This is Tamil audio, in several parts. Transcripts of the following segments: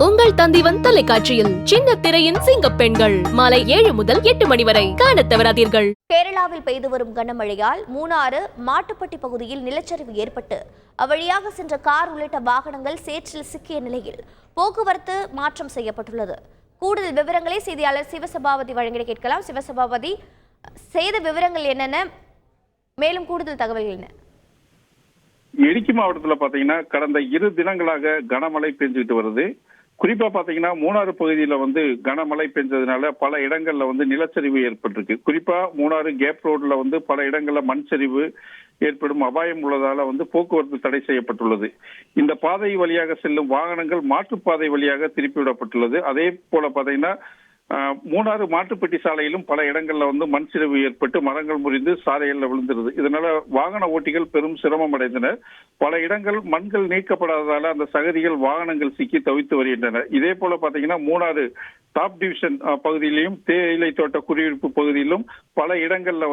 உங்கள் தந்திவன் தொலைக்காட்சியில் சின்ன திரையின் சிங்க பெண்கள் மாலை 7 முதல் 8 மணி வரை காணத் தவறாதீர்கள். கேரளாவில் பெய்து வரும் கனமழையால் மூணாறு மாட்டுப்பட்டி பகுதியில் நிலச்சரிவு ஏற்பட்டு அவ்வழியாக சென்ற கார் உள்ளிட்ட வாகனங்கள் சேற்றில் சிக்கிய நிலையில் போக்குவரத்து மாற்றம் செய்யப்பட்டுள்ளது. கூடுதல் விவரங்களை செய்தியாளர் சிவசபாபதி வழங்கிட கேட்கலாம். சிவசபாபதி, செய்த விவரங்கள் என்னென்ன, மேலும் கூடுதல் தகவல்கள் என்ன? இடுக்கி மாவட்டத்தில் பாத்தீங்கன்னா கடந்த 2 தினங்களாக கனமழை பெஞ்சுக்கிட்டு வருது. குறிப்பா பாத்தீங்கன்னா மூணாறு பகுதியில கனமழை பெஞ்சதுனால பல இடங்கள்ல நிலச்சரிவு ஏற்பட்டிருக்கு. குறிப்பா மூணாறு கேப் ரோட்ல பல இடங்கள்ல மண் சரிவு ஏற்படும் அபாயம் உள்ளதால போக்குவரத்து தடை செய்யப்பட்டுள்ளது. இந்த பாதை வழியாக செல்லும் வாகனங்கள் மாற்றுப்பாதை வழியாக திருப்பிவிடப்பட்டுள்ளது. அதே போல பாத்தீங்கன்னா மூணாறு மாட்டுப்பட்டி சாலையிலும் பல இடங்கள்ல மண் சரிவு ஏற்பட்டு மரங்கள் முறிந்து சாலைகள்ல விழுந்துருது. இதனால வாகன ஓட்டிகள் பெரும் சிரமம் அடைந்தனர். பல இடங்கள் மண்கள் நீக்கப்படாததால அந்த சகதிகள் வாகனங்கள் சிக்கி தவித்து வருகின்றன. இதே போல பாத்தீங்கன்னா மூணாறு டாப் டிவிஷன் பகுதியிலும் தேயிலை தோட்ட குடியிருப்பு பகுதியிலும் பல இடங்கள்ல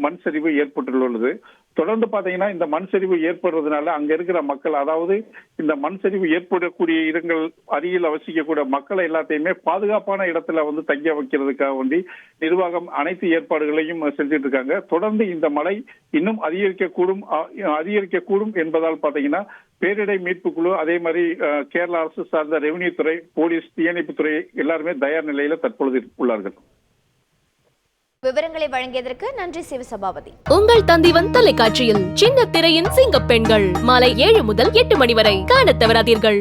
மண் சரிவு ஏற்பட்டுள்ளது. தொடர்ந்து பாத்தீங்கன்னா இந்த மண் சரிவு ஏற்படுறதுனால அங்க இருக்கிற மக்கள், அதாவது இந்த மண் சரிவு ஏற்படக்கூடிய இடங்கள் அருகில் வசிக்கக்கூடிய மக்களை எல்லாத்தையுமே பாதுகாப்பான இடத்துல தங்க வைக்கிறதுக்காக வேண்டி நிர்வாகம் அனைத்து ஏற்பாடுகளையும் செஞ்சுட்டு இருக்காங்க. தொடர்ந்து இந்த மழை இன்னும் அதிகரிக்கக்கூடும் என்பதால் பாத்தீங்கன்னா பேரிடர் மீட்பு குழு, அதே மாதிரி கேரள அரசு சார்ந்த ரெவன்யூ துறை, போலீஸ், தீயணைப்பு துறை எல்லாருமே தயார் நிலையில தற்பொழுது உள்ளார்கள். விவரங்களை வழங்கியதற்கு நன்றி சிவசபாபதி. உங்கள் தந்திவன் தொலைக்காட்சியில் சின்ன திரையின் சிங்க பெண்கள் மாலை 7 முதல் 8 மணி வரை காணத் தவறாதீர்கள்.